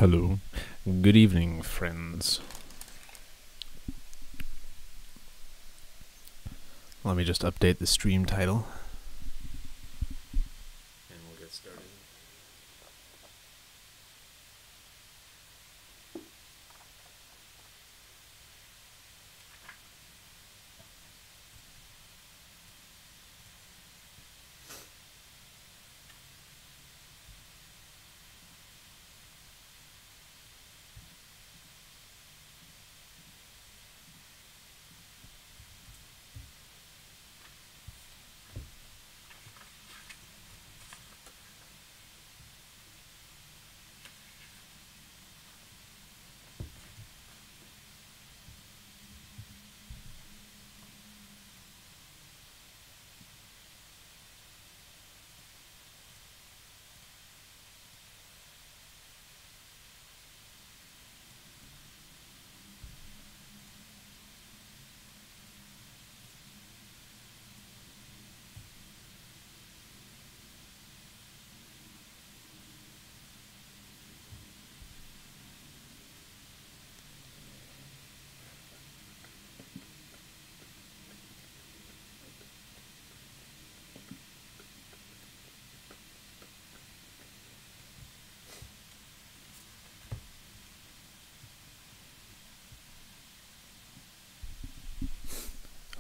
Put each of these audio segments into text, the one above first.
Hello. Good evening, friends. Let me just update the stream title. And we'll get started.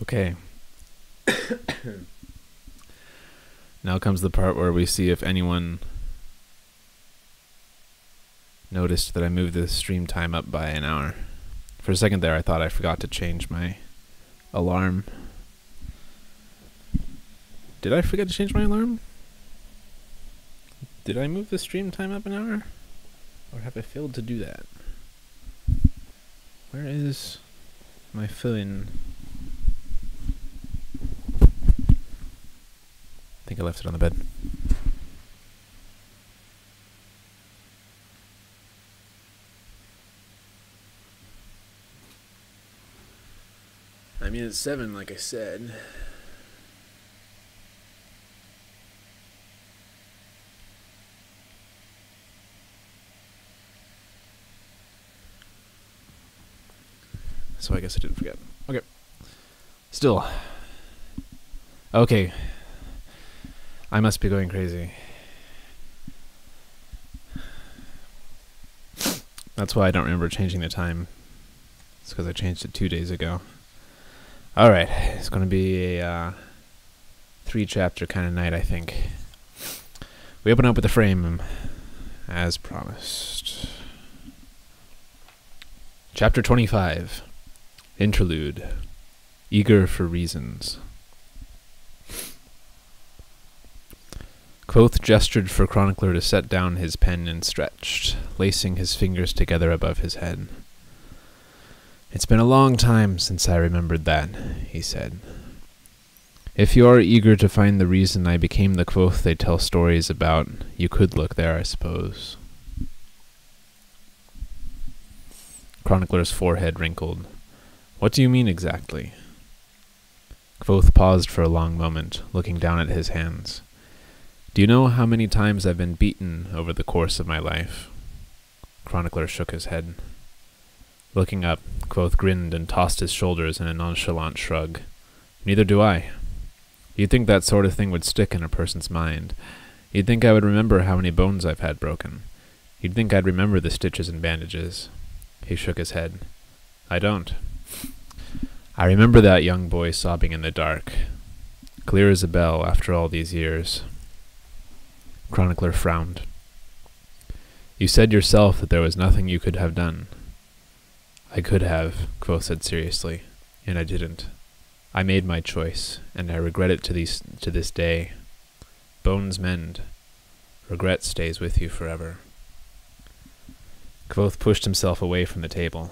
Okay. Now comes the part where we see if anyone noticed that I moved the stream time up by an hour. For a second there, I thought I forgot to change my alarm. Did I forget to change my alarm? Did I move the stream time up an hour? Or have I failed to do that? Where is my phone? I think I left it on the bed. I mean, it's 7, like I said. So I guess I didn't forget. Okay. Still. Okay. I must be going crazy. That's why I don't remember changing the time. It's because I changed it 2 days ago. Alright, it's going to be a 3-chapter kind of night, I think. We open up with the frame, as promised. Chapter 25. Interlude. Eager for reasons. Quoth gestured for Chronicler to set down his pen and stretched, lacing his fingers together above his head. It's been a long time since I remembered that, he said. If you are eager to find the reason I became the Quoth they tell stories about, you could look there, I suppose. Chronicler's forehead wrinkled. What do you mean exactly? Quoth paused for a long moment, looking down at his hands. Do you know how many times I've been beaten over the course of my life? Chronicler shook his head. Looking up, Quoth grinned and tossed his shoulders in a nonchalant shrug. Neither do I. You'd think that sort of thing would stick in a person's mind. You'd think I would remember how many bones I've had broken. You'd think I'd remember the stitches and bandages. He shook his head. I don't. I remember that young boy sobbing in the dark. Clear as a bell after all these years. Chronicler frowned. You said yourself that there was nothing you could have done. I could have, Quoth said seriously, and I didn't. I made my choice, and I regret it to this day. Bones mend. Regret stays with you forever. Quoth pushed himself away from the table.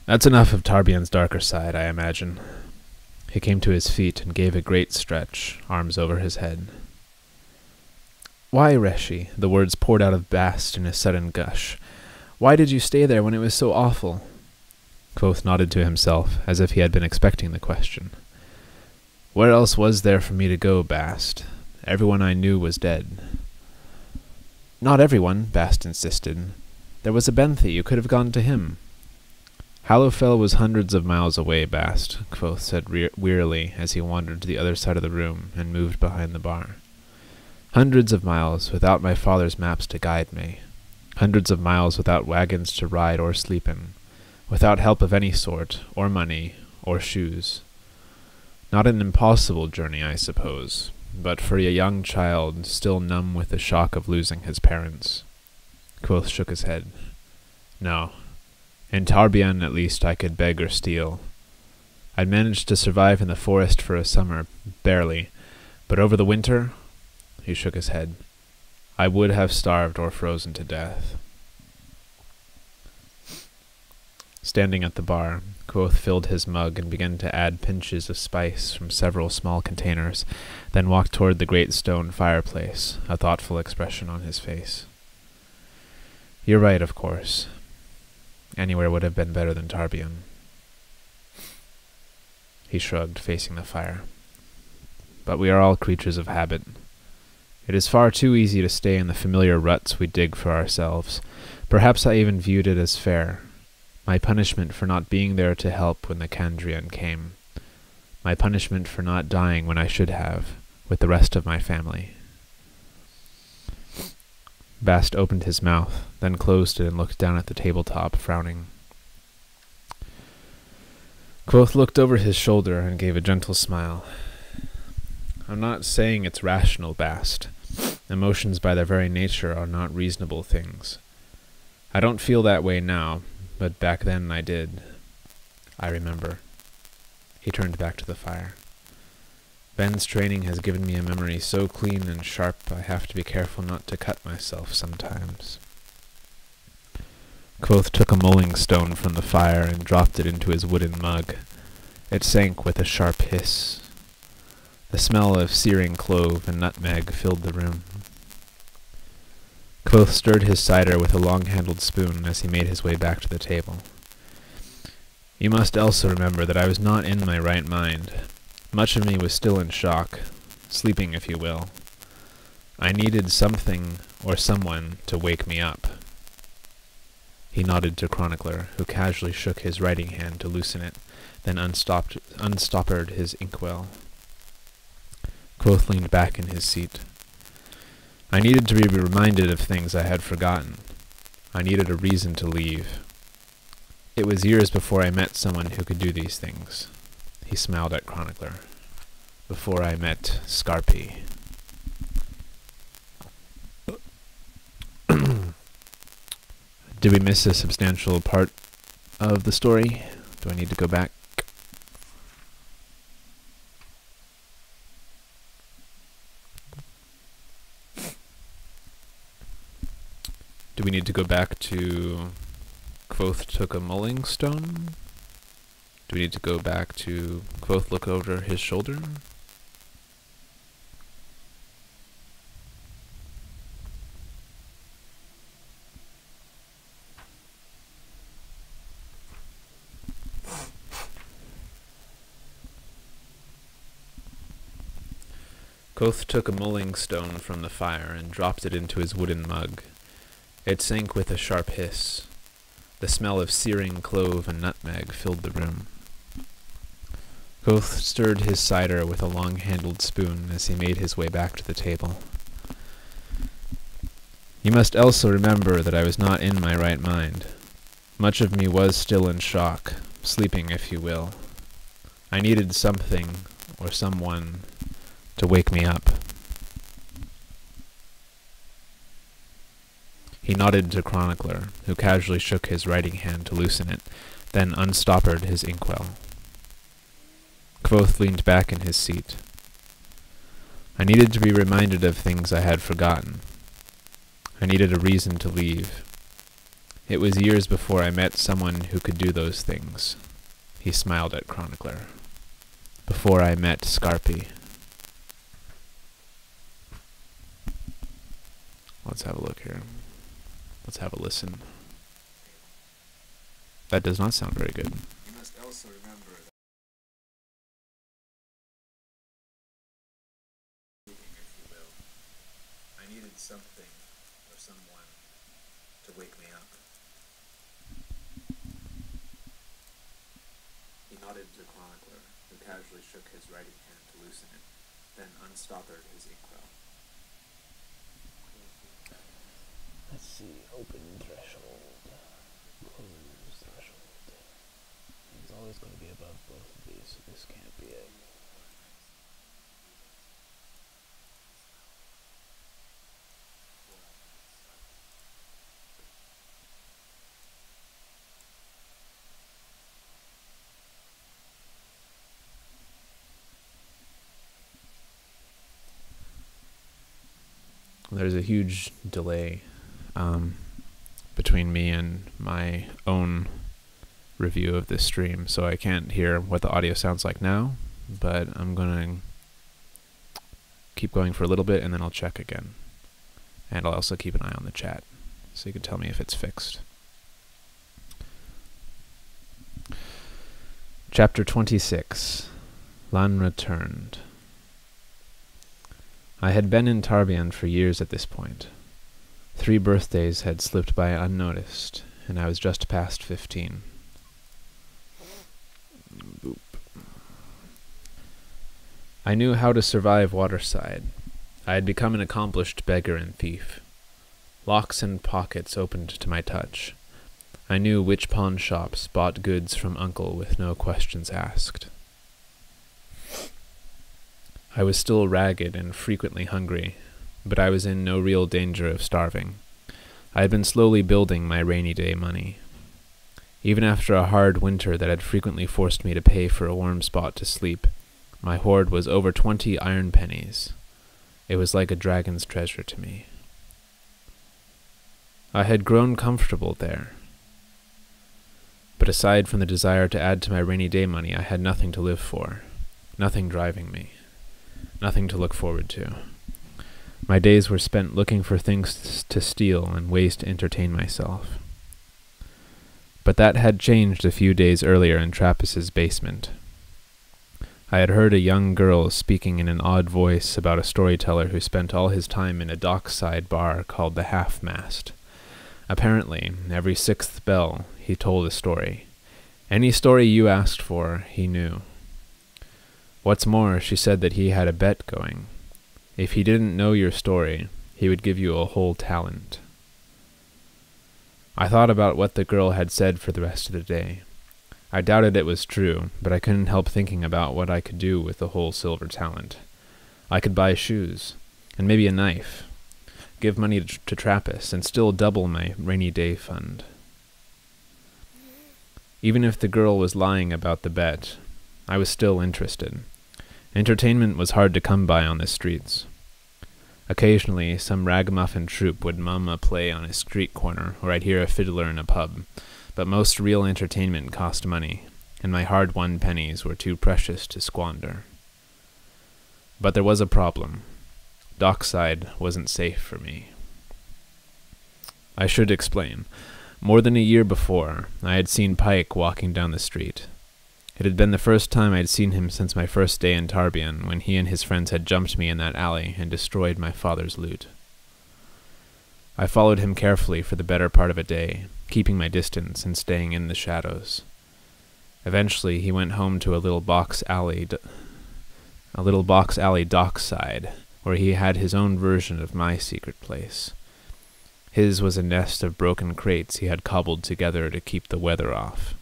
That's enough of Tarbian's darker side, I imagine. He came to his feet and gave a great stretch, arms over his head. Why, Reshi? The words poured out of Bast in a sudden gush. Why did you stay there when it was so awful? Quoth nodded to himself, as if he had been expecting the question. Where else was there for me to go, Bast? Everyone I knew was dead. Not everyone, Bast insisted. There was a Benthie, you could have gone to him. Hallowfell was hundreds of miles away, Bast, Quoth said wearily as he wandered to the other side of the room and moved behind the bar. Hundreds of miles without my father's maps to guide me. Hundreds of miles without wagons to ride or sleep in. Without help of any sort, or money, or shoes. Not an impossible journey, I suppose, but for a young child still numb with the shock of losing his parents. Quoth shook his head. No. In Tarbian, at least, I could beg or steal. I'd managed to survive in the forest for a summer, barely, but over the winter, he shook his head, I would have starved or frozen to death. Standing at the bar, Quoth filled his mug and began to add pinches of spice from several small containers, then walked toward the great stone fireplace, a thoughtful expression on his face. You're right, of course. Anywhere would have been better than Tarbian. He shrugged, facing the fire. But we are all creatures of habit. It is far too easy to stay in the familiar ruts we dig for ourselves. Perhaps I even viewed it as fair. My punishment for not being there to help when the Kandrian came. My punishment for not dying when I should have, with the rest of my family. Bast opened his mouth, then closed it and looked down at the tabletop, frowning. Quoth looked over his shoulder and gave a gentle smile. I'm not saying it's rational, Bast. Emotions by their very nature are not reasonable things. I don't feel that way now, but back then I did. I remember. He turned back to the fire. Ben's training has given me a memory so clean and sharp I have to be careful not to cut myself sometimes. Quoth took a mulling stone from the fire and dropped it into his wooden mug. It sank with a sharp hiss. The smell of searing clove and nutmeg filled the room. Quoth stirred his cider with a long-handled spoon as he made his way back to the table. You must also remember that I was not in my right mind. Much of me was still in shock, sleeping if you will. I needed something or someone to wake me up. He nodded to Chronicler, who casually shook his writing hand to loosen it, then unstoppered his inkwell. Quoth leaned back in his seat. I needed to be reminded of things I had forgotten. I needed a reason to leave. It was years before I met someone who could do these things. He smiled at Chronicler. Before I met Scarpy. Did we miss a substantial part of the story? Do I need to go back? Do we need to go back to Quoth took a mulling stone? Do we need to go back to Quoth look over his shoulder? Quoth took a mulling stone from the fire and dropped it into his wooden mug. It sank with a sharp hiss. The smell of searing clove and nutmeg filled the room. Quoth stirred his cider with a long-handled spoon as he made his way back to the table. You must also remember that I was not in my right mind. Much of me was still in shock, sleeping if you will. I needed something or someone to wake me up. He nodded to Chronicler, who casually shook his writing hand to loosen it, then unstoppered his inkwell. Quoth leaned back in his seat. I needed to be reminded of things I had forgotten. I needed a reason to leave. It was years before I met someone who could do those things. He smiled at Chronicler. Before I met Scarpy. Let's have a look here. Let's have a listen. That does not sound very good. You must also remember that if you will, I needed something or for someone to wake me up. He nodded to the chronicler, who casually shook his writing hand to loosen it, then unstoppered his inkwell. Let's see, open threshold, close threshold. It's always going to be above both of these, so this can't be it. There's a huge delay between me and my own review of this stream, so I can't hear what the audio sounds like now, but I'm going to keep going for a little bit and then I'll check again. And I'll also keep an eye on the chat, so you can tell me if it's fixed. Chapter 26, Lan Returned. I had been in Tarbian for years at this point. 3 birthdays had slipped by unnoticed, and I was just past 15. Boop. I knew how to survive waterside. I had become an accomplished beggar and thief. Locks and pockets opened to my touch. I knew which pawn shops bought goods from Uncle with no questions asked. I was still ragged and frequently hungry, but I was in no real danger of starving. I had been slowly building my rainy day money. Even after a hard winter that had frequently forced me to pay for a warm spot to sleep, my hoard was over 20 iron pennies. It was like a dragon's treasure to me. I had grown comfortable there. But aside from the desire to add to my rainy day money, I had nothing to live for, nothing driving me. Nothing to look forward to. My days were spent looking for things to steal and ways to entertain myself. But that had changed a few days earlier in Trappist's basement. I had heard a young girl speaking in an odd voice about a storyteller who spent all his time in a dockside bar called the Half-Mast. Apparently, every 6th bell, he told a story. Any story you asked for, he knew. What's more, she said that he had a bet going. If he didn't know your story, he would give you a whole talent. I thought about what the girl had said for the rest of the day. I doubted it was true, but I couldn't help thinking about what I could do with the whole silver talent. I could buy shoes, and maybe a knife, give money to Trappist, and still double my rainy day fund. Even if the girl was lying about the bet, I was still interested. Entertainment was hard to come by on the streets. Occasionally, some ragamuffin troupe would mum a play on a street corner, or I'd hear a fiddler in a pub, but most real entertainment cost money, and my hard-won pennies were too precious to squander. But there was a problem. Dockside wasn't safe for me. I should explain. More than a year before, I had seen Pike walking down the street. It had been the first time I'd seen him since my first day in Tarbian, when he and his friends had jumped me in that alley and destroyed my father's loot. I followed him carefully for the better part of a day, keeping my distance and staying in the shadows. Eventually, he went home to a little box alley dockside, where he had his own version of my secret place. His was a nest of broken crates he had cobbled together to keep the weather off.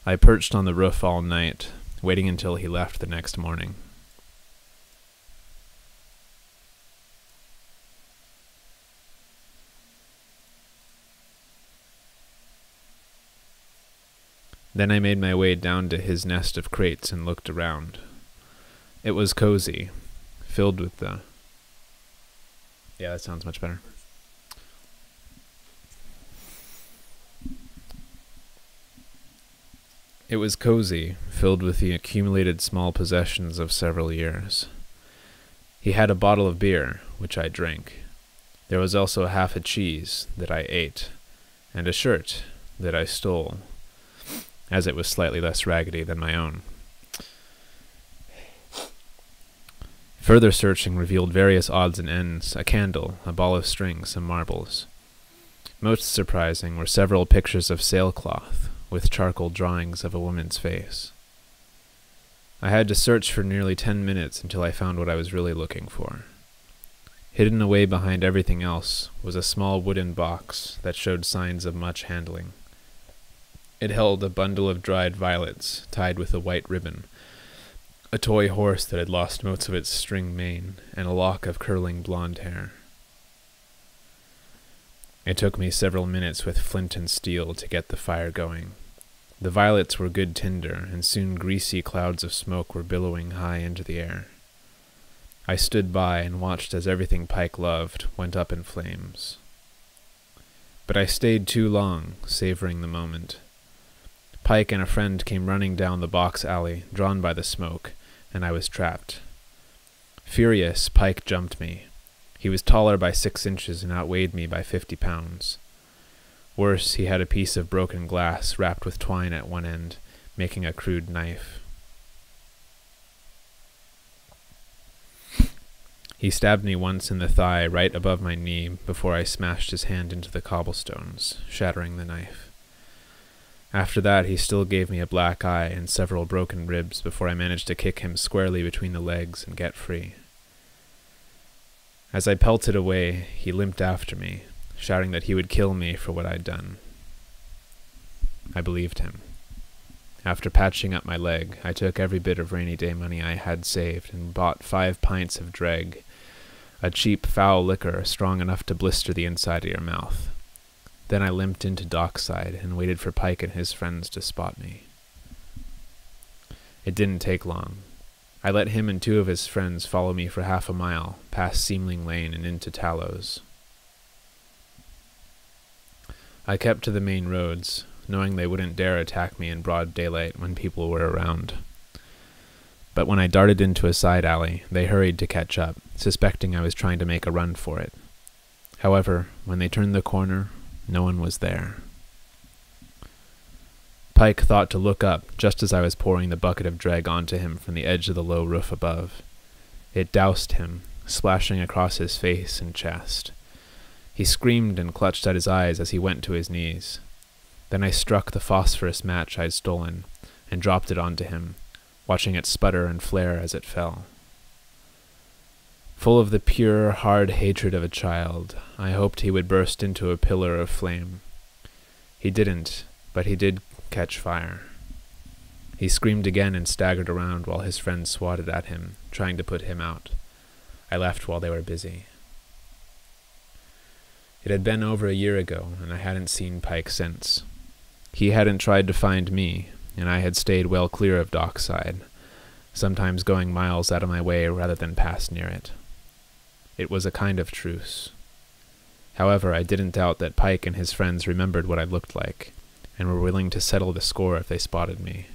I perched on the roof all night, waiting until he left the next morning. Then I made my way down to his nest of crates and looked around. It was cozy, filled with the... Yeah, that sounds much better. It was cozy, filled with the accumulated small possessions of several years. He had a bottle of beer, which I drank. There was also half a cheese that I ate, and a shirt that I stole, as it was slightly less raggedy than my own. Further searching revealed various odds and ends, a candle, a ball of string, some marbles. Most surprising were several pictures of sailcloth, with charcoal drawings of a woman's face. I had to search for nearly 10 minutes until I found what I was really looking for. Hidden away behind everything else was a small wooden box that showed signs of much handling. It held a bundle of dried violets tied with a white ribbon, a toy horse that had lost most of its string mane, and a lock of curling blonde hair. It took me several minutes with flint and steel to get the fire going. The violets were good tinder, and soon greasy clouds of smoke were billowing high into the air. I stood by and watched as everything Pike loved went up in flames. But I stayed too long, savoring the moment. Pike and a friend came running down the box alley, drawn by the smoke, and I was trapped. Furious, Pike jumped me. He was taller by 6 inches and outweighed me by 50 pounds. Worse, he had a piece of broken glass wrapped with twine at one end, making a crude knife. He stabbed me once in the thigh right above my knee before I smashed his hand into the cobblestones, shattering the knife. After that, he still gave me a black eye and several broken ribs before I managed to kick him squarely between the legs and get free. As I pelted away, he limped after me, shouting that he would kill me for what I'd done. I believed him. After patching up my leg, I took every bit of rainy day money I had saved and bought 5 pints of dreg, a cheap, foul liquor strong enough to blister the inside of your mouth. Then I limped into dockside and waited for Pike and his friends to spot me. It didn't take long. I let him and 2 of his friends follow me for half a mile, past Seamling Lane and into Tallows. I kept to the main roads, knowing they wouldn't dare attack me in broad daylight when people were around. But when I darted into a side alley, they hurried to catch up, suspecting I was trying to make a run for it. However, when they turned the corner, no one was there. Pike thought to look up just as I was pouring the bucket of dreg onto him from the edge of the low roof above. It doused him, splashing across his face and chest. He screamed and clutched at his eyes as he went to his knees. Then I struck the phosphorus match I'd stolen and dropped it onto him, watching it sputter and flare as it fell. Full of the pure, hard hatred of a child, I hoped he would burst into a pillar of flame. He didn't, but he did catch fire. He screamed again and staggered around while his friends swatted at him, trying to put him out. I left while they were busy. It had been over a year ago, and I hadn't seen Pike since. He hadn't tried to find me, and I had stayed well clear of Dockside, sometimes going miles out of my way rather than pass near it. It was a kind of truce. However, I didn't doubt that Pike and his friends remembered what I looked like, and were willing to settle the score if they spotted me.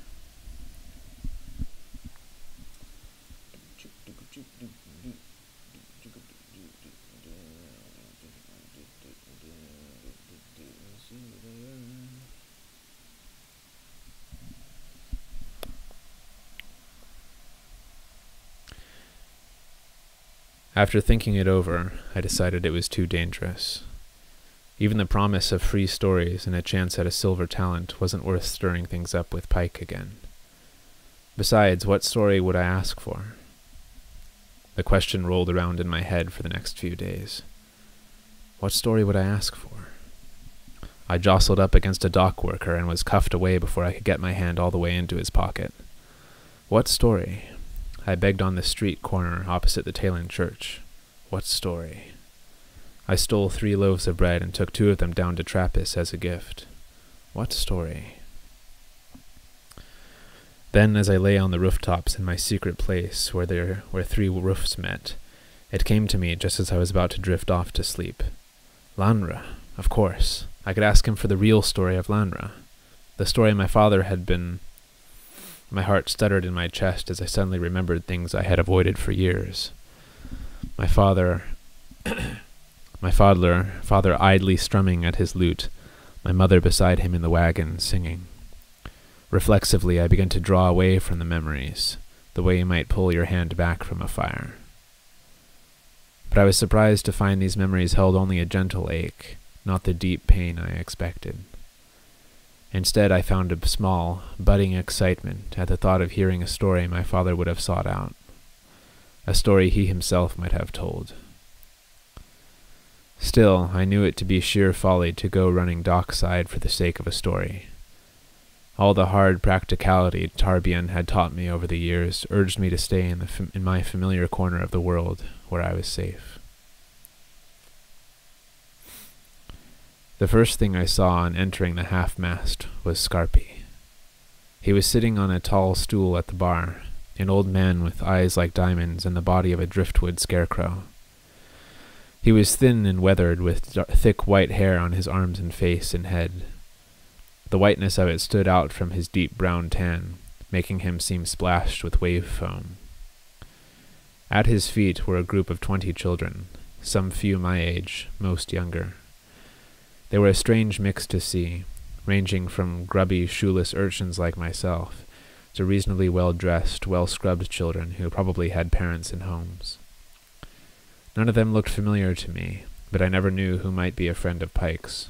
After thinking it over, I decided it was too dangerous. Even the promise of free stories and a chance at a silver talent wasn't worth stirring things up with Pike again. Besides, what story would I ask for? The question rolled around in my head for the next few days. What story would I ask for? I jostled up against a dock worker and was cuffed away before I could get my hand all the way into his pocket. What story? I begged on the street corner opposite the Talon Church. What story? I stole 3 loaves of bread and took 2 of them down to Trappist as a gift. What story? Then, as I lay on the rooftops in my secret place where 3 roofs met, it came to me just as I was about to drift off to sleep. Lanra, of course. I could ask him for the real story of Lanra. The story my father had been... My heart stuttered in my chest as I suddenly remembered things I had avoided for years. My father idly strumming at his lute, my mother beside him in the wagon singing. Reflexively, I began to draw away from the memories, the way you might pull your hand back from a fire. but I was surprised to find these memories held only a gentle ache, not the deep pain I expected. Instead, I found a small, budding excitement at the thought of hearing a story my father would have sought out, a story he himself might have told. Still, I knew it to be sheer folly to go running dockside for the sake of a story. All the hard practicality Tarbian had taught me over the years urged me to stay in my familiar corner of the world where I was safe. The first thing I saw on entering the half-mast was Scarpi. He was sitting on a tall stool at the bar, an old man with eyes like diamonds and the body of a driftwood scarecrow. He was thin and weathered, with thick white hair on his arms and face and head. The whiteness of it stood out from his deep brown tan, making him seem splashed with wave foam. At his feet were a group of 20 children, some few my age, most younger. They were a strange mix to see, ranging from grubby, shoeless urchins like myself to reasonably well-dressed, well-scrubbed children who probably had parents in homes. None of them looked familiar to me, but I never knew who might be a friend of Pike's.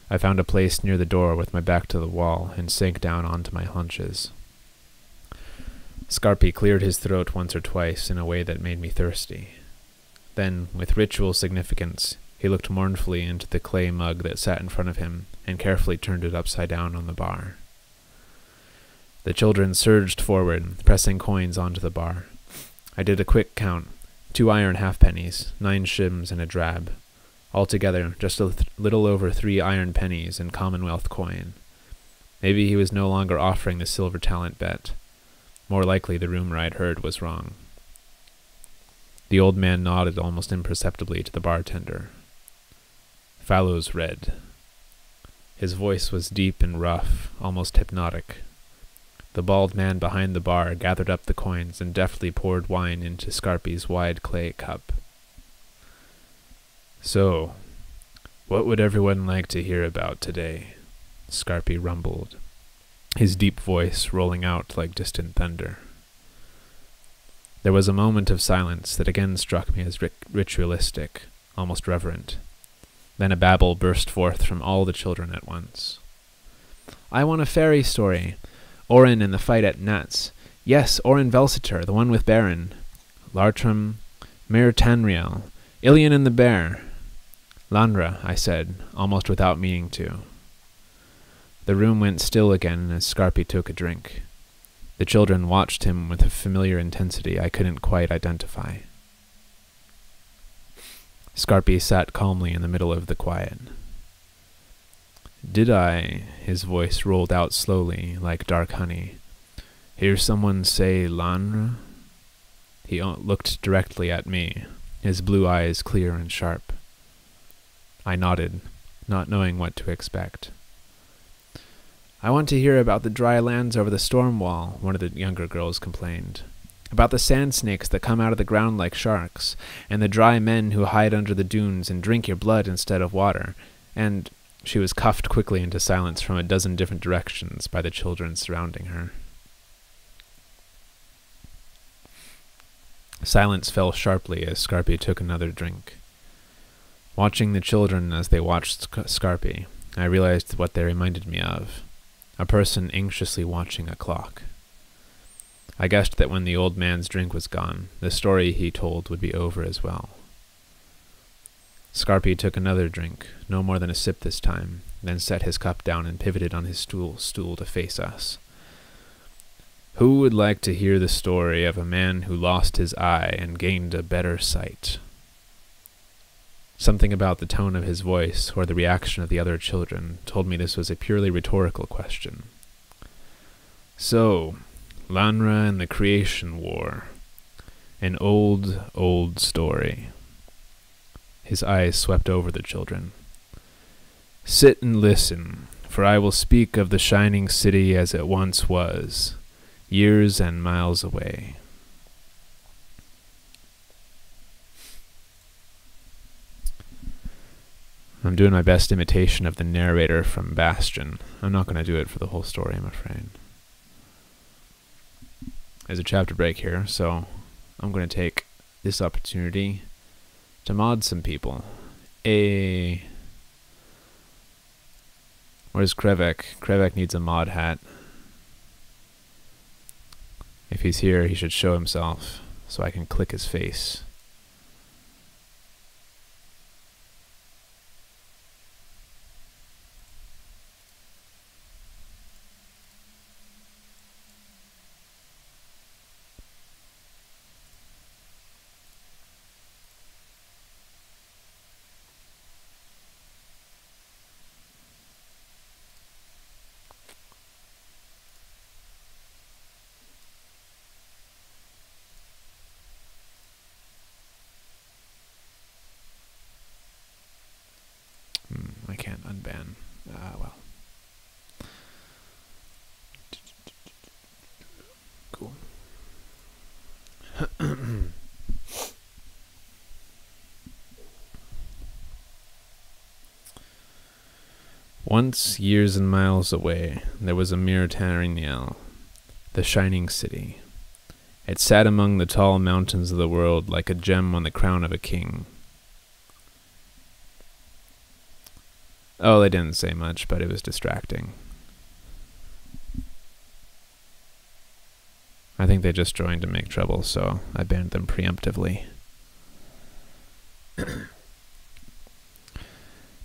I found a place near the door with my back to the wall and sank down onto my haunches. Scarpi cleared his throat once or twice in a way that made me thirsty. Then, with ritual significance, he looked mournfully into the clay mug that sat in front of him and carefully turned it upside down on the bar. The children surged forward, pressing coins onto the bar. I did a quick count. 2 iron halfpennies, 9 shims, and a drab. Altogether, just a little over 3 iron pennies in Commonwealth coin. Maybe he was no longer offering the silver talent bet. More likely the rumor I'd heard was wrong. The old man nodded almost imperceptibly to the bartender. Fallows read. His voice was deep and rough, almost hypnotic. The bald man behind the bar gathered up the coins and deftly poured wine into Scarpi's wide clay cup. "So, what would everyone like to hear about today?" Scarpi rumbled, his deep voice rolling out like distant thunder. There was a moment of silence that again struck me as ritualistic, almost reverent. Then a babble burst forth from all the children at once. "I want a fairy story. Orin and the fight at Nats. Yes, Orin Velsiter, the one with Baron. Lartram, Mir Tanriel, Ilian and the bear." "Lanra," I said, almost without meaning to. The room went still again as Scarpi took a drink. The children watched him with a familiar intensity I couldn't quite identify. Scarpi sat calmly in the middle of the quiet. "Did I," his voice rolled out slowly, like dark honey, "hear someone say Lanra?" He looked directly at me, his blue eyes clear and sharp. I nodded, not knowing what to expect. "I want to hear about the dry lands over the storm wall," one of the younger girls complained. "About the sand snakes that come out of the ground like sharks, and the dry men who hide under the dunes and drink your blood instead of water, and—" She was cuffed quickly into silence from a dozen different directions by the children surrounding her. Silence fell sharply as Scarpi took another drink. Watching the children as they watched Scarpi, I realized what they reminded me of. A person anxiously watching a clock. I guessed that when the old man's drink was gone, the story he told would be over as well. Scarpi took another drink, no more than a sip this time, then set his cup down and pivoted on his stool to face us. "Who would like to hear the story of a man who lost his eye and gained a better sight?" Something about the tone of his voice or the reaction of the other children told me this was a purely rhetorical question. "So, Lanra and the Creation War. An old, old story." His eyes swept over the children. "Sit and listen, for I will speak of the shining city as it once was, years and miles away." I'm doing my best imitation of the narrator from Bastion. I'm not going to do it for the whole story, I'm afraid. There's a chapter break here, so I'm going to take this opportunity to mod some people. Where's Krevek? Krevek needs a mod hat. If he's here, he should show himself so I can click his face. I can't unban. Well. Cool. Once, years and miles away, there was a Mir Tariniel, the shining city. It sat among the tall mountains of the world like a gem on the crown of a king. Oh, they didn't say much, but it was distracting. I think they just joined to make trouble, so I banned them preemptively.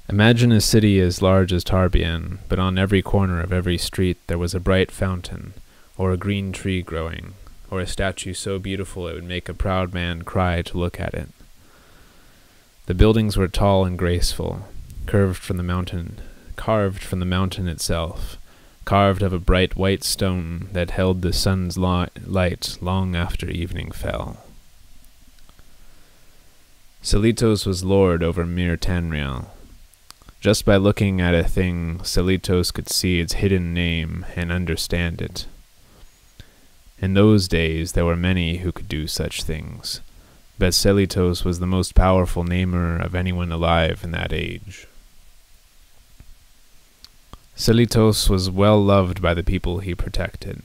Imagine a city as large as Tarbian, but on every corner of every street there was a bright fountain, or a green tree growing, or a statue so beautiful it would make a proud man cry to look at it. The buildings were tall and graceful, carved from the mountain itself, carved of a bright white stone that held the sun's light long after evening fell. Selitos was lord over Mir Tanriel. Just by looking at a thing, Selitos could see its hidden name and understand it. In those days there were many who could do such things, but Selitos was the most powerful namer of anyone alive in that age. Selitos was well loved by the people he protected.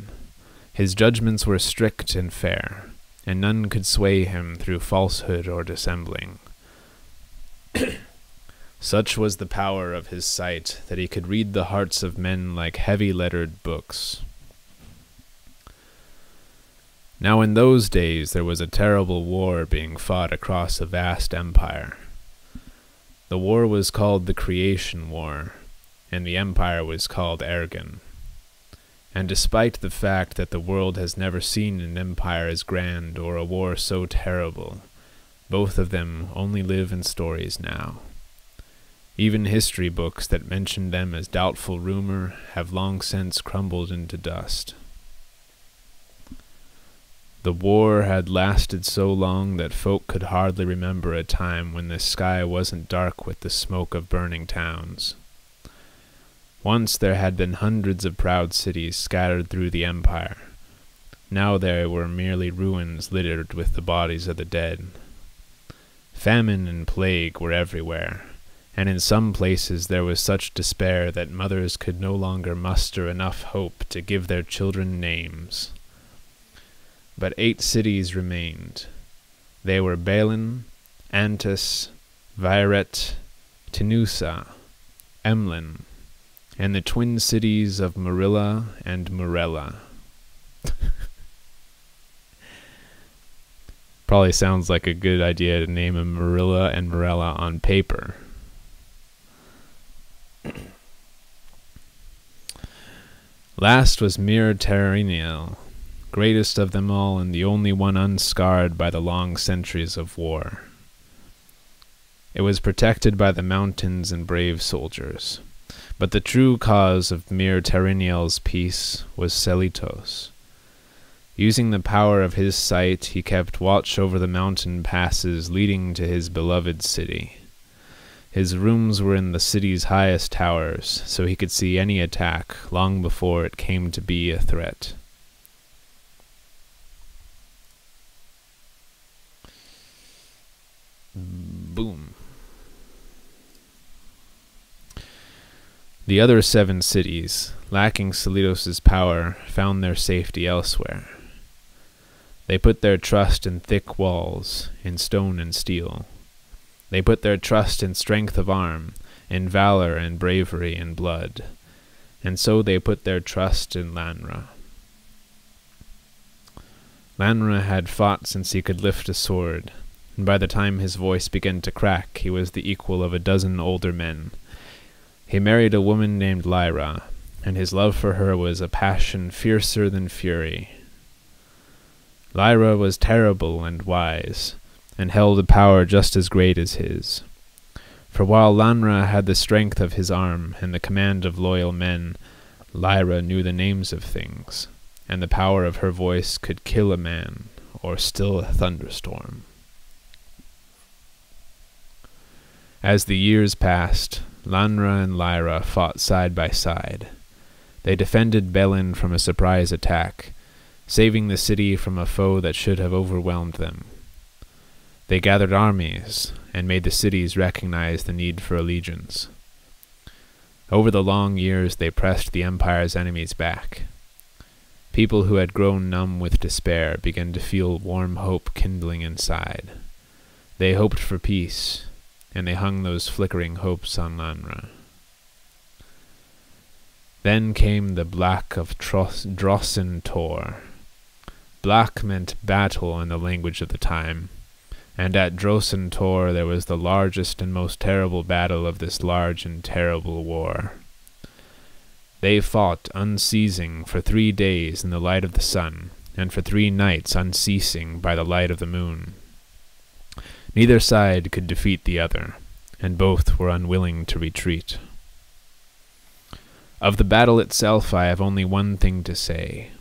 His judgments were strict and fair, and none could sway him through falsehood or dissembling. Such was the power of his sight that he could read the hearts of men like heavy-lettered books. Now in those days there was a terrible war being fought across a vast empire. The war was called the Creation War, and the empire was called Ergen. And despite the fact that the world has never seen an empire as grand or a war so terrible, both of them only live in stories now. Even history books that mentioned them as doubtful rumor have long since crumbled into dust. The war had lasted so long that folk could hardly remember a time when the sky wasn't dark with the smoke of burning towns. Once there had been hundreds of proud cities scattered through the empire. Now there were merely ruins littered with the bodies of the dead. Famine and plague were everywhere, and in some places there was such despair that mothers could no longer muster enough hope to give their children names. But 8 cities remained. They were Balin, Antis, Viret, Tinusa, Emlyn, and the twin cities of Marilla and Morella. Probably sounds like a good idea to name them Marilla and Morella on paper. Last was Mir Tariniel, greatest of them all and the only one unscarred by the long centuries of war. It was protected by the mountains and brave soldiers. But the true cause of Mir Tariniel's peace was Selitos. Using the power of his sight, he kept watch over the mountain passes leading to his beloved city. His rooms were in the city's highest towers, so he could see any attack long before it came to be a threat. Boom. The other 7 cities, lacking Selitos' power, found their safety elsewhere. They put their trust in thick walls, in stone and steel. They put their trust in strength of arm, in valor and bravery and blood, and so they put their trust in Lanra. Lanra had fought since he could lift a sword, and by the time his voice began to crack, he was the equal of a dozen older men. He married a woman named Lyra, and his love for her was a passion fiercer than fury. Lyra was terrible and wise, and held a power just as great as his. For while Lanra had the strength of his arm and the command of loyal men, Lyra knew the names of things, and the power of her voice could kill a man or still a thunderstorm. As the years passed, Lanra and Lyra fought side by side. They defended Belin from a surprise attack, saving the city from a foe that should have overwhelmed them. They gathered armies and made the cities recognize the need for allegiance. Over the long years they pressed the Empire's enemies back. People who had grown numb with despair began to feel warm hope kindling inside. They hoped for peace, and they hung those flickering hopes on Lanra. Then came the Black of Drossen Tor. Black meant battle in the language of the time, and at Drossen Tor there was the largest and most terrible battle of this large and terrible war. They fought unceasing for 3 days in the light of the sun, and for 3 nights unceasing by the light of the moon. Neither side could defeat the other, and both were unwilling to retreat. Of the battle itself I have only one thing to say.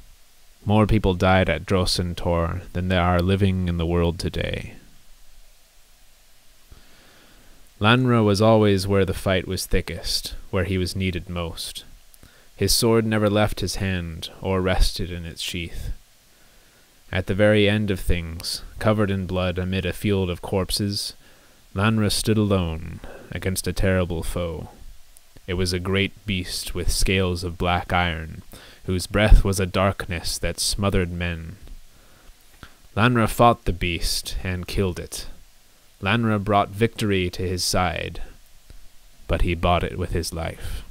More people died at Drossen Tor than there are living in the world today. Lanra was always where the fight was thickest, where he was needed most. His sword never left his hand or rested in its sheath. At the very end of things, covered in blood amid a field of corpses, Lanra stood alone against a terrible foe. It was a great beast with scales of black iron, whose breath was a darkness that smothered men. Lanra fought the beast and killed it. Lanra brought victory to his side, but he bought it with his life.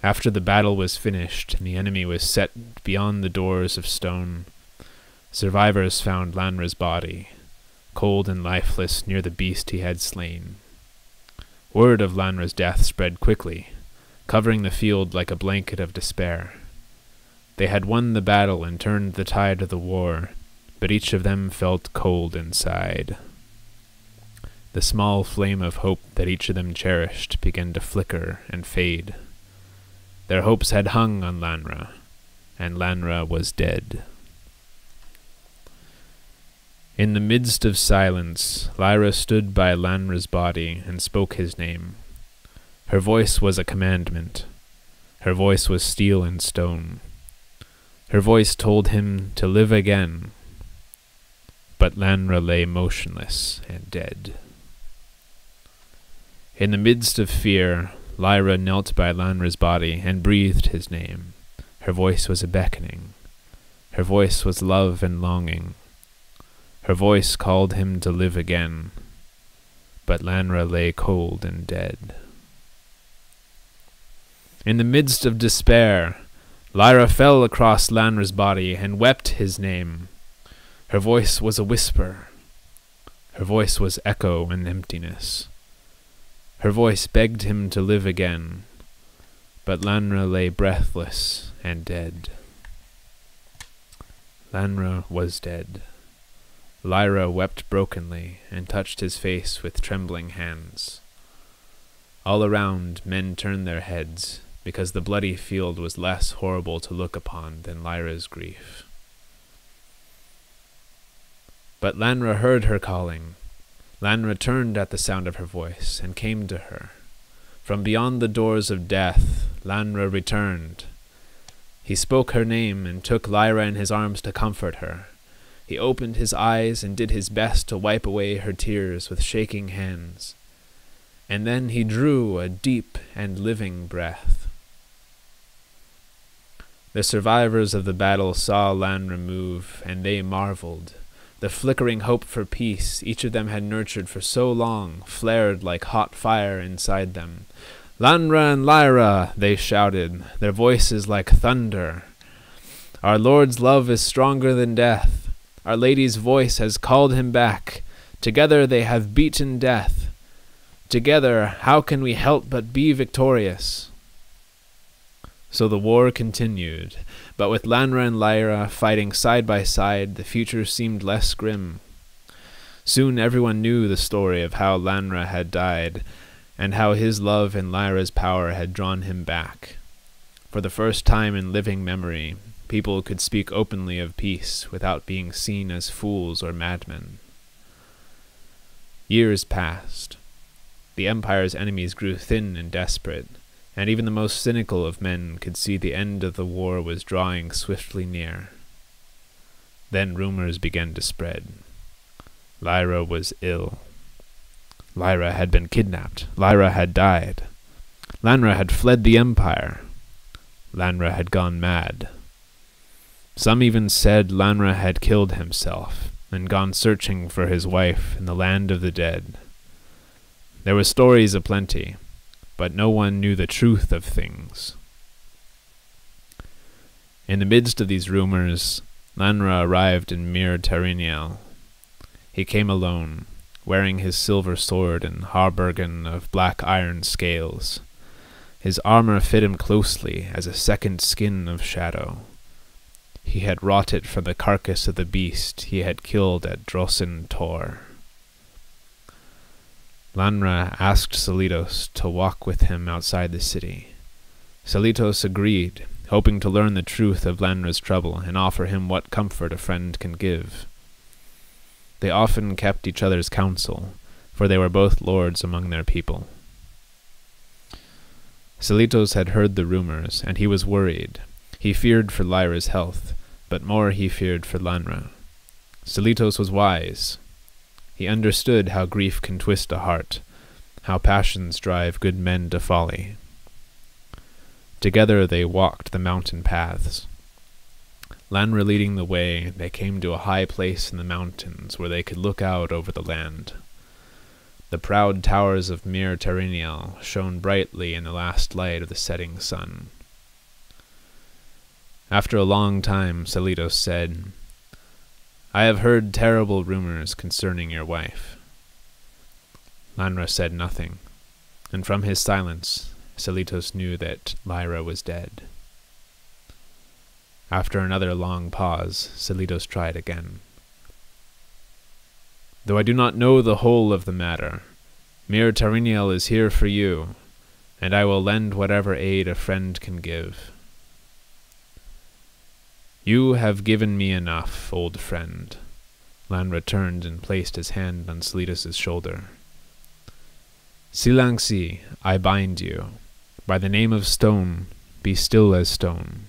After the battle was finished and the enemy was set beyond the doors of stone, survivors found Lanra's body, cold and lifeless near the beast he had slain. Word of Lanra's death spread quickly, covering the field like a blanket of despair. They had won the battle and turned the tide of the war, but each of them felt cold inside. The small flame of hope that each of them cherished began to flicker and fade. Their hopes had hung on Lanra, and Lanra was dead. In the midst of silence, Lyra stood by Lanra's body and spoke his name. Her voice was a commandment. Her voice was steel and stone. Her voice told him to live again, but Lanra lay motionless and dead. In the midst of fear, Lyra knelt by Lanra's body and breathed his name. Her voice was a beckoning. Her voice was love and longing. Her voice called him to live again, but Lanra lay cold and dead. In the midst of despair, Lyra fell across Lanra's body and wept his name. Her voice was a whisper. Her voice was echo and emptiness. Her voice begged him to live again, but Lanra lay breathless and dead. Lanra was dead. Lyra wept brokenly and touched his face with trembling hands. All around, men turned their heads, because the bloody field was less horrible to look upon than Lyra's grief. But Lanra heard her calling. Lanra turned at the sound of her voice and came to her. From beyond the doors of death, Lanra returned. He spoke her name and took Lyra in his arms to comfort her. He opened his eyes and did his best to wipe away her tears with shaking hands. And then he drew a deep and living breath. The survivors of the battle saw Lanra move, and they marveled. The flickering hope for peace each of them had nurtured for so long flared like hot fire inside them. "Lanra and Lyra!" they shouted, their voices like thunder. "Our Lord's love is stronger than death. Our Lady's voice has called him back. Together they have beaten death. Together, how can we help but be victorious?" So the war continued, but with Lanra and Lyra fighting side by side, the future seemed less grim. Soon everyone knew the story of how Lanra had died, and how his love and Lyra's power had drawn him back. For the first time in living memory, people could speak openly of peace without being seen as fools or madmen. Years passed. The Empire's enemies grew thin and desperate, and even the most cynical of men could see the end of the war was drawing swiftly near. Then rumors began to spread. Lyra was ill. Lyra had been kidnapped. Lyra had died. Lanra had fled the Empire. Lanra had gone mad. Some even said Lanra had killed himself and gone searching for his wife in the land of the dead. There were stories aplenty, but no one knew the truth of things. In the midst of these rumors, Lanra arrived in Mir Teriniel. He came alone, wearing his silver sword and haubergen of black iron scales. His armor fit him closely as a second skin of shadow. He had wrought it from the carcass of the beast he had killed at Drossen Tor. Lanra asked Selitos to walk with him outside the city. Selitos agreed, hoping to learn the truth of Lanra's trouble and offer him what comfort a friend can give. They often kept each other's counsel, for they were both lords among their people. Selitos had heard the rumors, and he was worried. He feared for Lyra's health, but more he feared for Lanra. Selitos was wise. He understood how grief can twist a heart, how passions drive good men to folly. Together they walked the mountain paths. Lanra leading the way, they came to a high place in the mountains where they could look out over the land. The proud towers of Mir Teriniel shone brightly in the last light of the setting sun. After a long time, Selitos said, "I have heard terrible rumors concerning your wife." Lanra said nothing, and from his silence, Selitos knew that Lyra was dead. After another long pause, Selitos tried again. "Though I do not know the whole of the matter, Mir Teriniel is here for you, and I will lend whatever aid a friend can give." "You have given me enough, old friend." Lanra turned and placed his hand on Selitos' shoulder. "Silangsi, I bind you. By the name of stone, be still as stone.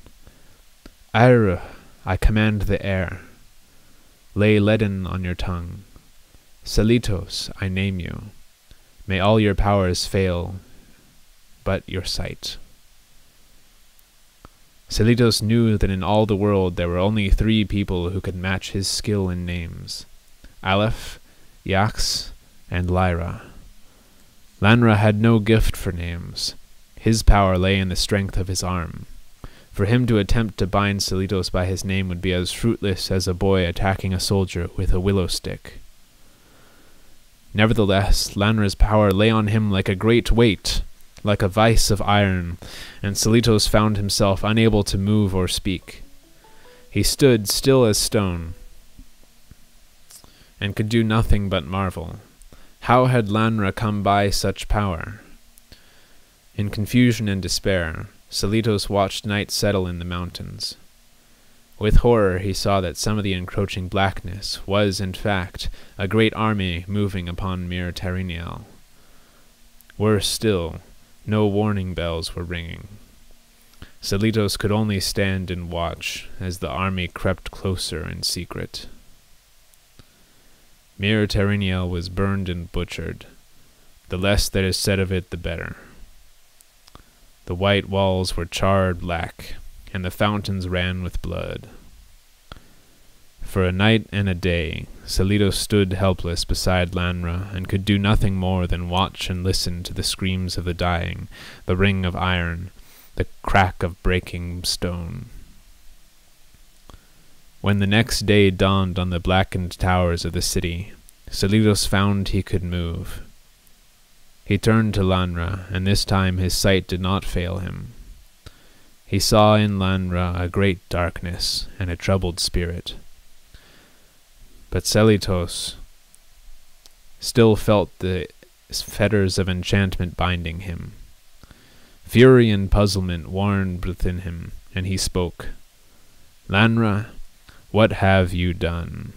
Air, I command the air. Lay leaden on your tongue. Selitos, I name you. May all your powers fail, but your sight." Selitos knew that in all the world there were only 3 people who could match his skill in names: Aleph, Yax, and Lyra. Lanra had no gift for names. His power lay in the strength of his arm. For him to attempt to bind Selitos by his name would be as fruitless as a boy attacking a soldier with a willow stick. Nevertheless, Lanra's power lay on him like a great weight, like a vice of iron, and Selitos found himself unable to move or speak. He stood still as stone, and could do nothing but marvel. How had Lanra come by such power? In confusion and despair, Selitos watched night settle in the mountains. With horror he saw that some of the encroaching blackness was, in fact, a great army moving upon Mir Teriniel. Worse still, no warning bells were ringing. Selitos could only stand and watch as the army crept closer in secret. Mir Teriniel was burned and butchered. The less that is said of it, the better. The white walls were charred black, and the fountains ran with blood. For a night and a day, Selitos stood helpless beside Lanra, and could do nothing more than watch and listen to the screams of the dying, the ring of iron, the crack of breaking stone. When the next day dawned on the blackened towers of the city, Selitos found he could move. He turned to Lanra, and this time his sight did not fail him. He saw in Lanra a great darkness and a troubled spirit. But Selitos still felt the fetters of enchantment binding him. Fury and puzzlement warred within him, and he spoke. "Lanra, what have you done?"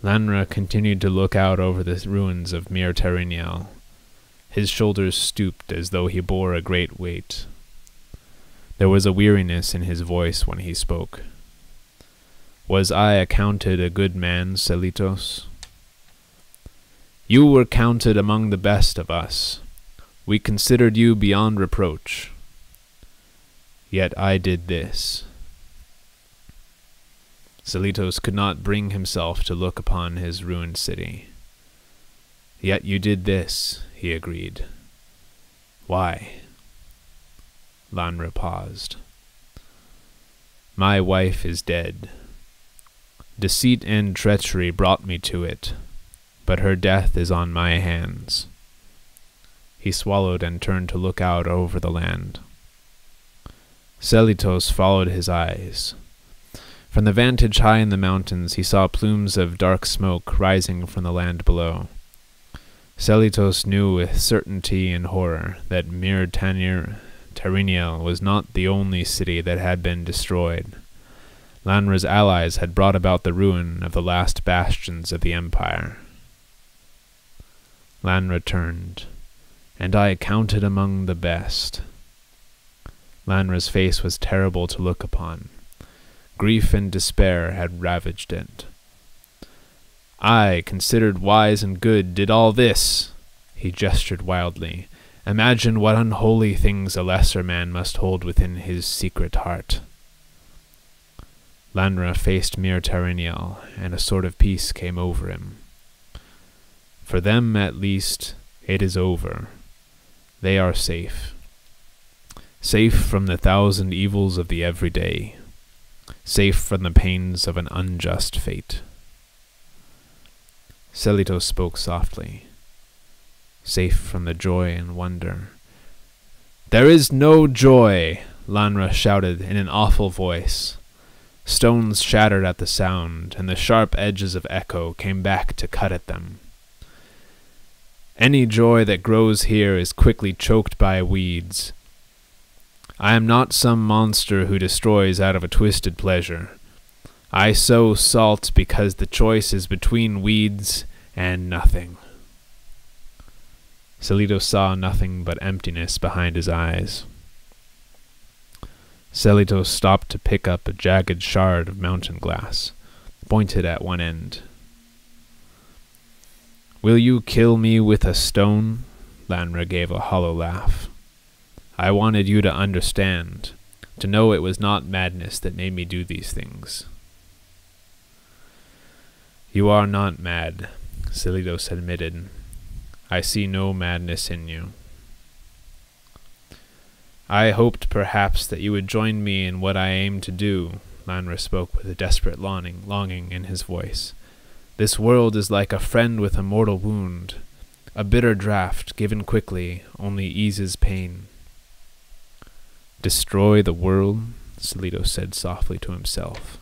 Lanra continued to look out over the ruins of Mir Teriniel. His shoulders stooped as though he bore a great weight. There was a weariness in his voice when he spoke. "Was I accounted a good man, Selitos?" "You were counted among the best of us. We considered you beyond reproach. Yet I did this." Selitos could not bring himself to look upon his ruined city. "Yet you did this," he agreed. "Why?" Lanra paused. "My wife is dead. Deceit and treachery brought me to it, but her death is on my hands." He swallowed and turned to look out over the land. Selitos followed his eyes. From the vantage high in the mountains he saw plumes of dark smoke rising from the land below. Selitos knew with certainty and horror that Mir Teriniel was not the only city that had been destroyed. Lanra's allies had brought about the ruin of the last bastions of the empire. Lanra turned. "And I counted among the best." Lanra's face was terrible to look upon. Grief and despair had ravaged it. "I, considered wise and good, did all this!" He gestured wildly. "Imagine what unholy things a lesser man must hold within his secret heart." Lanra faced Mir Teriniel, and a sort of peace came over him. For them, at least, it is over. They are safe. Safe from the thousand evils of the everyday. Safe from the pains of an unjust fate. Selitos spoke softly. Safe from the joy and wonder. "There is no joy!" Lanra shouted in an awful voice. Stones shattered at the sound, and the sharp edges of echo came back to cut at them. "Any joy that grows here is quickly choked by weeds. I am not some monster who destroys out of a twisted pleasure. I sow salt because the choice is between weeds and nothing." Selitos saw nothing but emptiness behind his eyes. Selitos stopped to pick up a jagged shard of mountain glass, pointed at one end. "Will you kill me with a stone?" Lanra gave a hollow laugh. "I wanted you to understand, to know it was not madness that made me do these things." "You are not mad," Selitos admitted. "I see no madness in you." "I hoped perhaps that you would join me in what I aim to do," Lanra spoke with a desperate longing in his voice. "This world is like a friend with a mortal wound. A bitter draught, given quickly, only eases pain." "Destroy the world?" Selitos said softly to himself.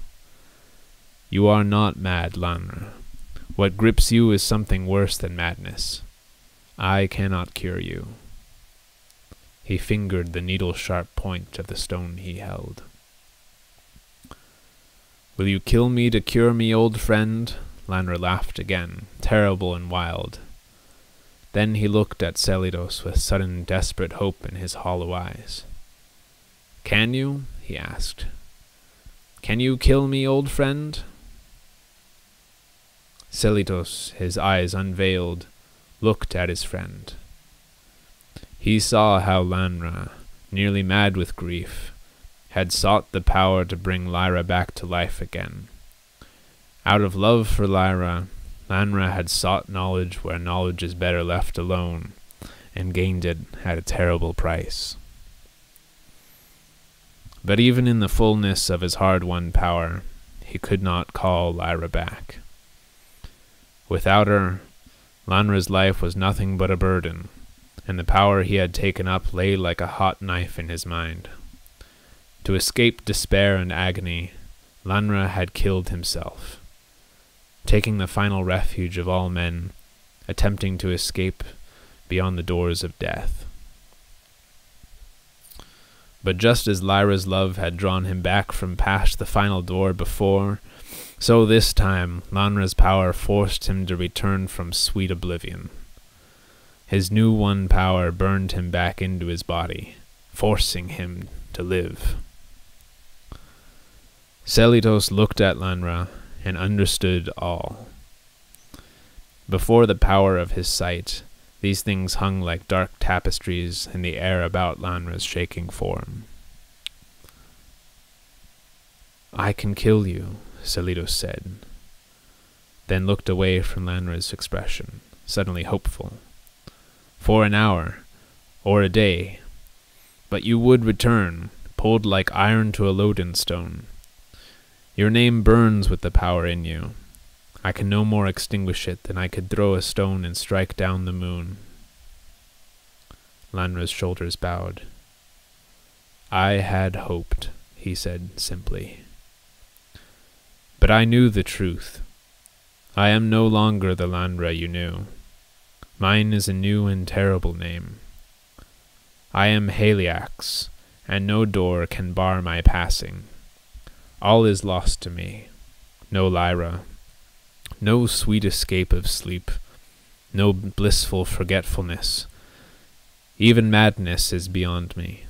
"You are not mad, Lanra. What grips you is something worse than madness. I cannot cure you." He fingered the needle-sharp point of the stone he held. "Will you kill me to cure me, old friend?" Lanra laughed again, terrible and wild. Then he looked at Selitos with sudden desperate hope in his hollow eyes. "Can you?" he asked. "Can you kill me, old friend?" Selitos, his eyes unveiled, looked at his friend. He saw how Lanra, nearly mad with grief, had sought the power to bring Lyra back to life again. Out of love for Lyra, Lanra had sought knowledge where knowledge is better left alone, and gained it at a terrible price. But even in the fullness of his hard-won power, he could not call Lyra back. Without her, Lanra's life was nothing but a burden, and the power he had taken up lay like a hot knife in his mind. To escape despair and agony, Lanra had killed himself, taking the final refuge of all men, attempting to escape beyond the doors of death. But just as Lyra's love had drawn him back from past the final door before, so this time Lanra's power forced him to return from sweet oblivion. His new won power burned him back into his body, forcing him to live. Selitos looked at Lanra and understood all. Before the power of his sight, these things hung like dark tapestries in the air about Lanra's shaking form. "I can kill you," Selitos said, then looked away from Lanra's expression, suddenly hopeful. "For an hour, or a day, but you would return, pulled like iron to a lodestone. Your name burns with the power in you. I can no more extinguish it than I could throw a stone and strike down the moon." Lanra's shoulders bowed. "I had hoped," he said simply. "But I knew the truth. I am no longer the Lanra you knew. Mine is a new and terrible name. I am Haliax, and no door can bar my passing. All is lost to me. No Lyra, no sweet escape of sleep, no blissful forgetfulness. Even madness is beyond me.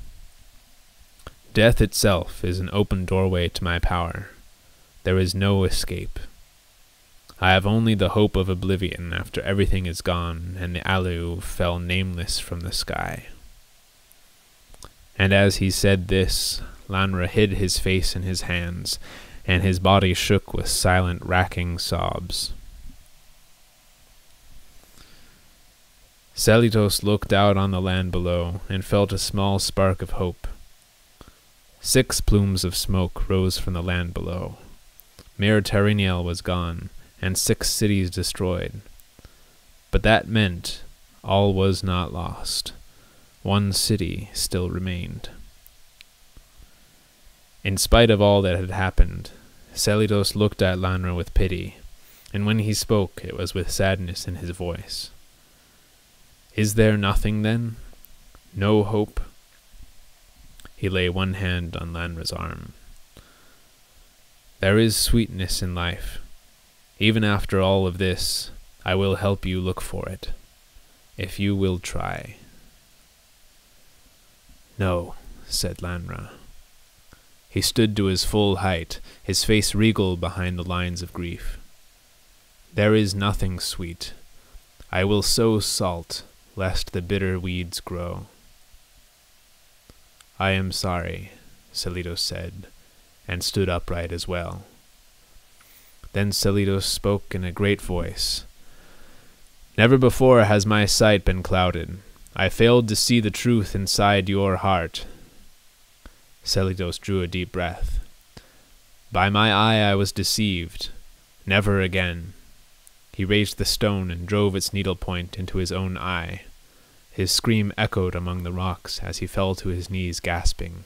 Death itself is an open doorway to my power. There is no escape. I have only the hope of oblivion after everything is gone and the Alu fell nameless from the sky." And as he said this, Lanra hid his face in his hands, and his body shook with silent, racking sobs. Selitos looked out on the land below and felt a small spark of hope. 6 plumes of smoke rose from the land below. Mir Teriniel was gone, and 6 cities destroyed. But that meant all was not lost. 1 city still remained. In spite of all that had happened, Selitos looked at Lanra with pity, and when he spoke it was with sadness in his voice. "Is there nothing, then? No hope?" He lay one hand on Lanra's arm. "There is sweetness in life. Even after all of this, I will help you look for it, if you will try." "No," said Lanra. He stood to his full height, his face regal behind the lines of grief. "There is nothing sweet. I will sow salt, lest the bitter weeds grow." "I am sorry," Selitos said, and stood upright as well. Then Selitos spoke in a great voice. "Never before has my sight been clouded. I failed to see the truth inside your heart." Selitos drew a deep breath. "By my eye I was deceived. Never again." He raised the stone and drove its needlepoint into his own eye. His scream echoed among the rocks as he fell to his knees gasping.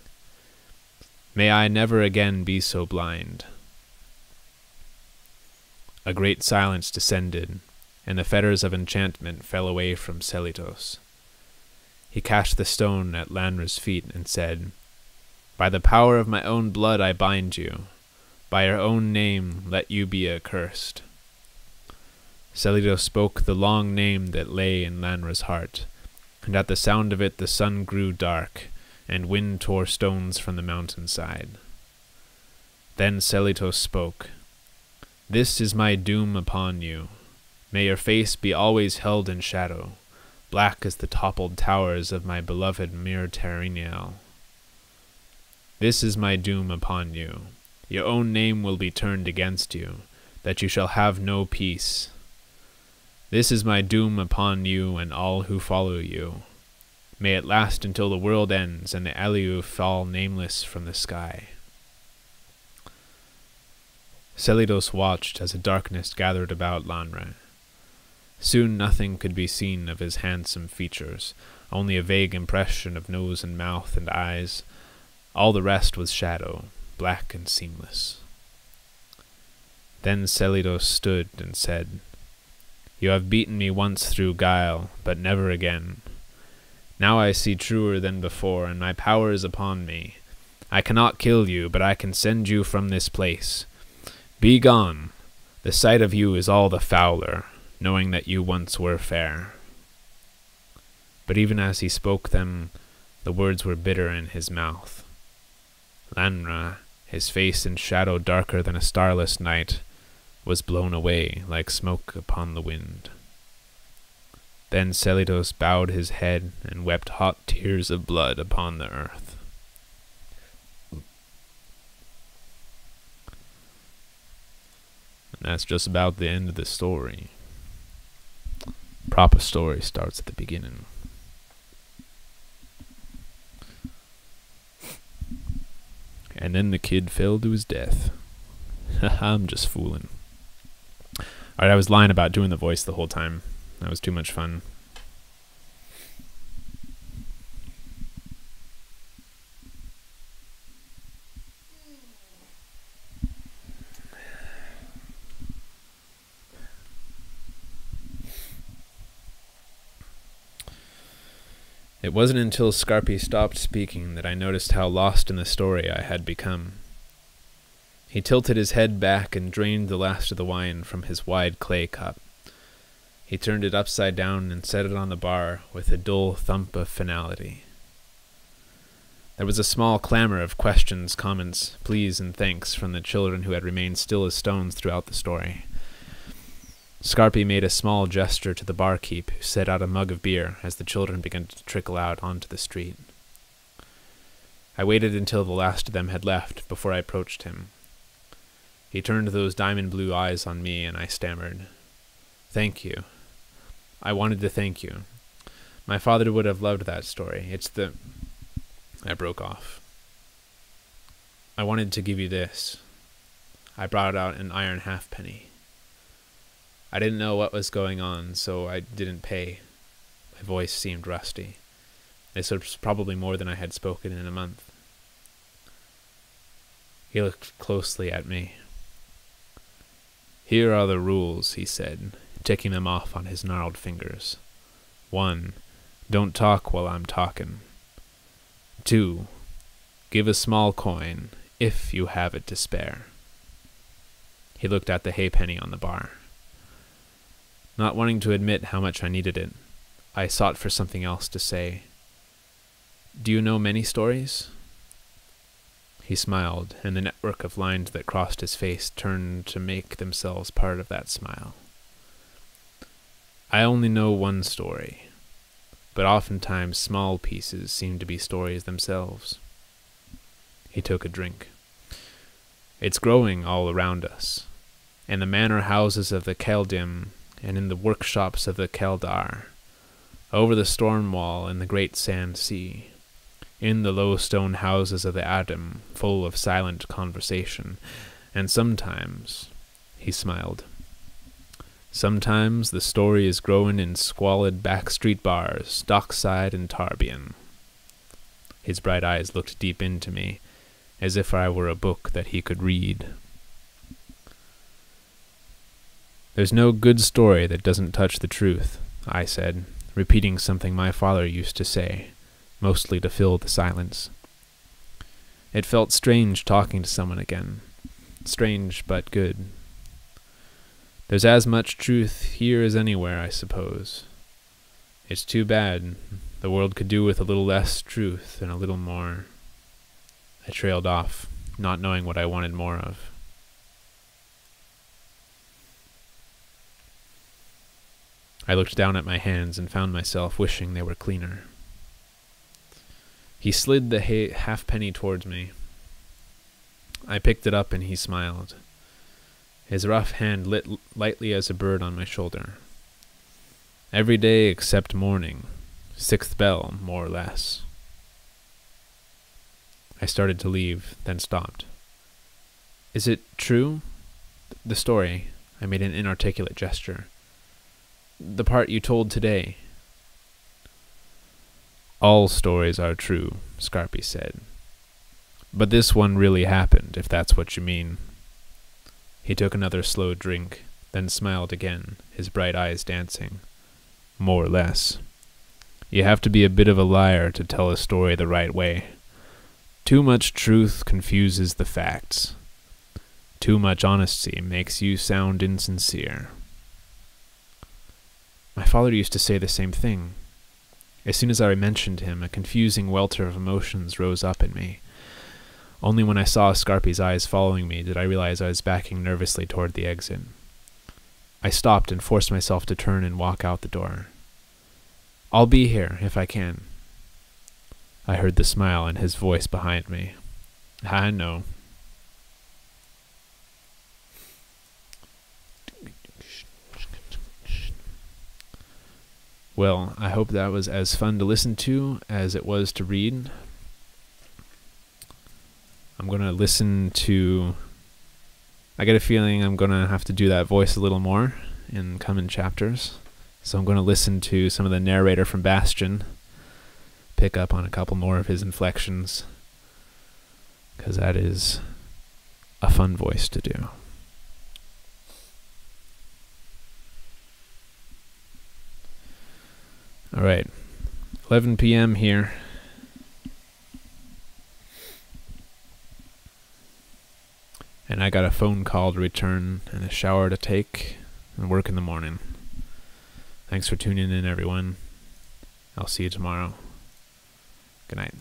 "May I never again be so blind." A great silence descended, and the fetters of enchantment fell away from Selitos. He cast the stone at Lanra's feet and said, "By the power of my own blood I bind you. By your own name let you be accursed." Selitos spoke the long name that lay in Lanra's heart, and at the sound of it the sun grew dark, and wind tore stones from the mountainside. Then Selitos spoke, "This is my doom upon you. May your face be always held in shadow, black as the toppled towers of my beloved Mir Teriniel." This is my doom upon you. Your own name will be turned against you, that you shall have no peace. This is my doom upon you and all who follow you. May it last until the world ends and the Eliu fall nameless from the sky. Selidos watched as a darkness gathered about Lanre. Soon nothing could be seen of his handsome features, only a vague impression of nose and mouth and eyes. All the rest was shadow, black and seamless. Then Selidos stood and said, "You have beaten me once through guile, but never again. Now I see truer than before, and my power is upon me. I cannot kill you, but I can send you from this place. Be gone. The sight of you is all the fouler, knowing that you once were fair." But even as he spoke them, the words were bitter in his mouth. Lanra, his face in shadow darker than a starless night, was blown away like smoke upon the wind. Then Selidos bowed his head and wept hot tears of blood upon the earth. And that's just about the end of the story. Proper story starts at the beginning. And then the kid fell to his death. I'm just fooling. Alright, I was lying about doing the voice the whole time. That was too much fun. It wasn't until Scarpy stopped speaking that I noticed how lost in the story I had become. He tilted his head back and drained the last of the wine from his wide clay cup. He turned it upside down and set it on the bar with a dull thump of finality. There was a small clamor of questions, comments, pleas, and thanks from the children who had remained still as stones throughout the story. Scarpy made a small gesture to the barkeep, who set out a mug of beer as the children began to trickle out onto the street. I waited until the last of them had left before I approached him. He turned those diamond blue eyes on me, and I stammered, "Thank you. I wanted to thank you. My father would have loved that story. I broke off. I wanted to give you this." I brought out an iron halfpenny. I didn't know what was going on, so I didn't pay. My voice seemed rusty. This was probably more than I had spoken in a month. He looked closely at me. "Here are the rules," he said, ticking them off on his gnarled fingers. 1. Don't talk while I'm talking. 2. Give a small coin, if you have it to spare. He looked at the halfpenny on the bar. Not wanting to admit how much I needed it, I sought for something else to say. "Do you know many stories?" He smiled, and the network of lines that crossed his face turned to make themselves part of that smile. "I only know one story, but oftentimes small pieces seem to be stories themselves." He took a drink. "It's growing all around us, in the manor houses of the Keldim and in the workshops of the Keldar, over the storm wall and the great sand sea, in the low stone houses of the Adam, full of silent conversation, and sometimes," he smiled, "sometimes the story is growing in squalid backstreet bars, dockside and Tarbian." His bright eyes looked deep into me, as if I were a book that he could read. "There's no good story that doesn't touch the truth," I said, repeating something my father used to say, mostly to fill the silence. It felt strange talking to someone again. Strange, but good. There's as much truth here as anywhere, I suppose. It's too bad. The world could do with a little less truth and a little more. I trailed off, not knowing what I wanted more of. I looked down at my hands and found myself wishing they were cleaner. He slid the halfpenny towards me. I picked it up and he smiled. His rough hand lit lightly as a bird on my shoulder. Every day except morning, 6th bell, more or less. I started to leave, then stopped. Is it true? The story. I made an inarticulate gesture. The part you told today. All stories are true, Scarpy said. But this one really happened, if that's what you mean. He took another slow drink, then smiled again, his bright eyes dancing. More or less. You have to be a bit of a liar to tell a story the right way. Too much truth confuses the facts. Too much honesty makes you sound insincere. My father used to say the same thing. As soon as I mentioned him, a confusing welter of emotions rose up in me. Only when I saw Scarpy's eyes following me did I realize I was backing nervously toward the exit. I stopped and forced myself to turn and walk out the door. I'll be here, if I can. I heard the smile in his voice behind me. I know. Well, I hope that was as fun to listen to as it was to read. I'm going to listen to... I get a feeling I'm going to have to do that voice a little more in coming chapters. So I'm going to listen to some of the narrator from Bastion, pick up on a couple more of his inflections, because that is a fun voice to do. All right, 11 p.m. here. And I got a phone call to return and a shower to take and work in the morning. Thanks for tuning in, everyone. I'll see you tomorrow. Good night.